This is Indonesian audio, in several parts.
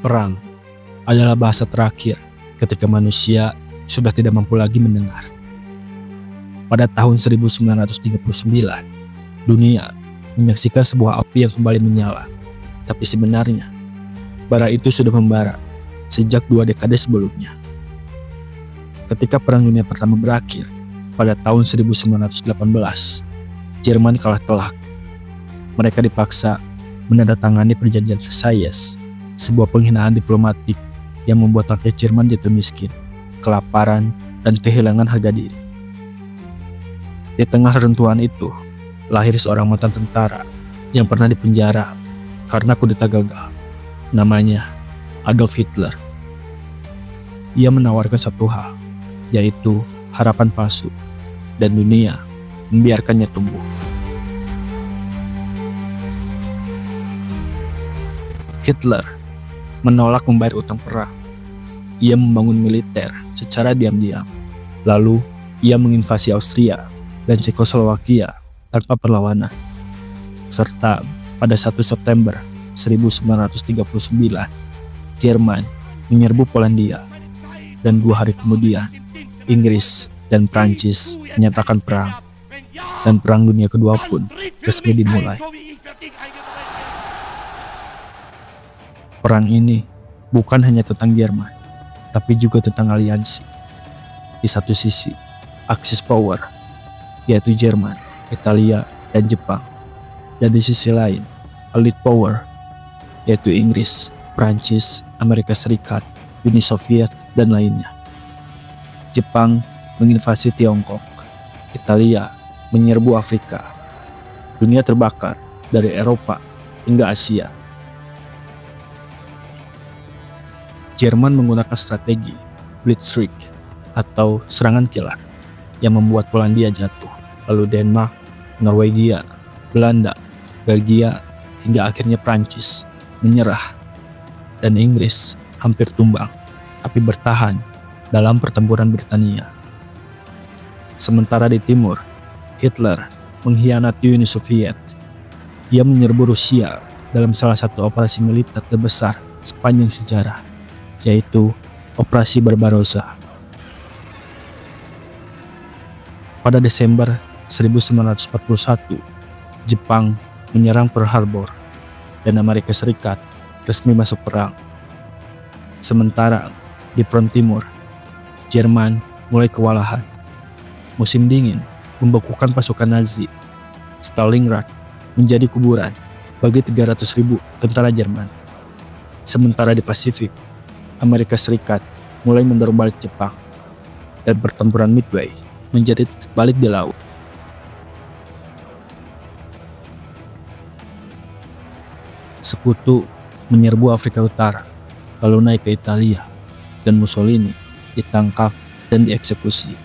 Perang adalah bahasa terakhir ketika manusia sudah tidak mampu lagi mendengar. Pada tahun 1939, dunia menyaksikan sebuah api yang kembali menyala. Tapi sebenarnya, bara itu sudah membara sejak 2 dekade sebelumnya. Ketika Perang Dunia Pertama berakhir pada tahun 1918, Jerman kalah telak. Mereka dipaksa menandatangani perjanjian Versailles, sebuah penghinaan diplomatik yang membuat rakyat Jerman jatuh miskin, kelaparan, dan kehilangan harga diri. Di tengah reruntuhan itu, lahir seorang mantan tentara yang pernah dipenjara karena kudeta gagal. Namanya Adolf Hitler. Ia menawarkan satu hal, yaitu harapan palsu, dan dunia membiarkannya tumbuh. Hitler menolak membayar utang perang. Ia membangun militer secara diam-diam. Lalu, ia menginvasi Austria dan Cekoslowakia tanpa perlawanan. Serta pada 1 September 1939, Jerman menyerbu Polandia. Dan 2 hari kemudian, Inggris dan Prancis menyatakan perang. Dan Perang Dunia Kedua pun resmi dimulai. Perang ini bukan hanya tentang Jerman, tapi juga tentang aliansi. Di satu sisi, Axis power, yaitu Jerman, Italia, dan Jepang. Dan di sisi lain, elite power, yaitu Inggris, Prancis, Amerika Serikat, Uni Soviet, dan lainnya. Jepang menginvasi Tiongkok, Italia menyerbu Afrika. Dunia terbakar dari Eropa hingga Asia. Jerman menggunakan strategi Blitzkrieg atau serangan kilat yang membuat Polandia jatuh, lalu Denmark, Norwegia, Belanda, Belgia, hingga akhirnya Prancis menyerah, dan Inggris hampir tumbang, tapi bertahan dalam pertempuran Britania. Sementara di timur, Hitler mengkhianati Uni Soviet. Ia menyerbu Rusia dalam salah satu operasi militer terbesar sepanjang sejarah, yaitu Operasi Barbarossa. Pada Desember 1941, Jepang menyerang Pearl Harbor dan Amerika Serikat resmi masuk perang. Sementara di front timur, Jerman mulai kewalahan. Musim dingin membekukan pasukan Nazi. Stalingrad menjadi kuburan bagi 300.000 tentara Jerman. Sementara di Pasifik, Amerika Serikat mulai mendorong balik Jepang, dan pertempuran Midway menjadi titik balik di laut. Sekutu menyerbu Afrika Utara, lalu naik ke Italia, dan Mussolini ditangkap dan dieksekusi.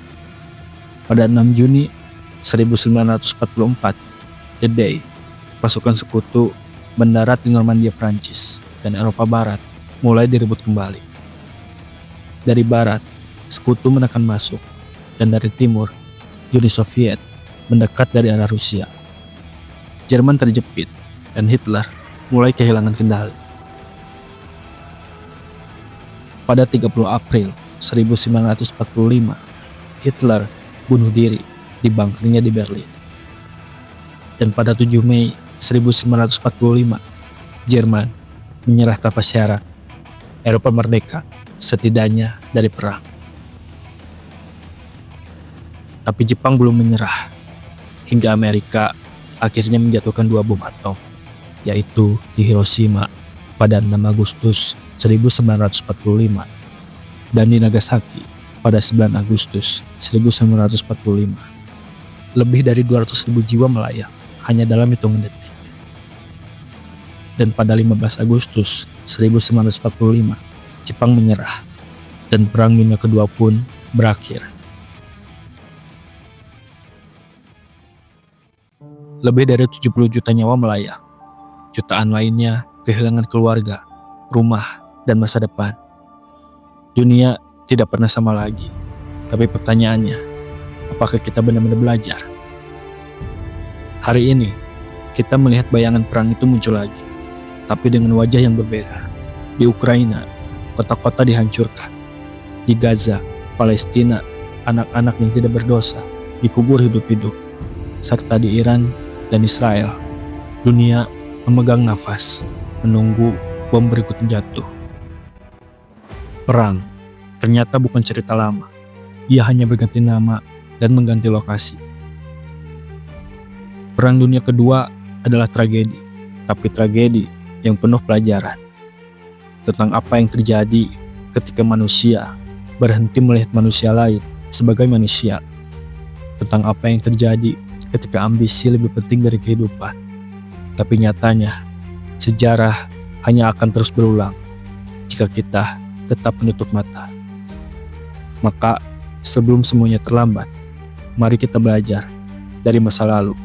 Pada 6 Juni 1944, The Day, pasukan sekutu mendarat di Normandia, Prancis, dan Eropa Barat mulai direbut kembali. Dari barat, sekutu menekan masuk, dan dari timur, Uni Soviet mendekat dari arah Rusia. Jerman terjepit, dan Hitler mulai kehilangan kendali. Pada 30 April 1945, Hitler bunuh diri di bunkernya di Berlin. Dan pada 7 Mei 1945, Jerman menyerah tanpa syarat. Eropa merdeka, setidaknya dari perang. Tapi Jepang belum menyerah, hingga Amerika akhirnya menjatuhkan 2 bom atom, yaitu di Hiroshima pada 6 Agustus 1945 dan di Nagasaki pada 9 Agustus 1945. Lebih dari 200.000 jiwa melayang hanya dalam hitungan detik. Dan pada 15 Agustus 1945, Jepang menyerah, dan Perang Dunia Kedua pun berakhir. Lebih dari 70 juta nyawa melayang. Jutaan lainnya kehilangan keluarga, rumah, dan masa depan. Dunia tidak pernah sama lagi. Tapi pertanyaannya, apakah kita benar-benar belajar? Hari ini, kita melihat bayangan perang itu muncul lagi, tapi dengan wajah yang berbeda. Di Ukraina, kota-kota dihancurkan. Di Gaza, Palestina, anak-anak yang tidak berdosa dikubur hidup-hidup. Serta di Iran dan Israel, dunia memegang nafas, menunggu bom berikutnya jatuh. Perang ternyata bukan cerita lama. Ia hanya berganti nama dan mengganti lokasi. Perang Dunia Kedua adalah tragedi, tapi tragedi yang penuh pelajaran tentang apa yang terjadi ketika manusia berhenti melihat manusia lain sebagai manusia, tentang apa yang terjadi ketika ambisi lebih penting dari kehidupan. Tapi nyatanya, sejarah hanya akan terus berulang jika kita tetap menutup mata. Maka, sebelum semuanya terlambat, mari kita belajar dari masa lalu.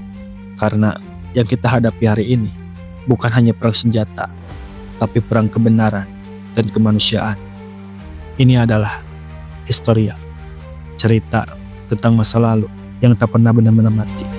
Karena yang kita hadapi hari ini bukan hanya perang senjata, tapi perang kebenaran dan kemanusiaan. Ini adalah Historia, cerita tentang masa lalu yang tak pernah benar-benar mati.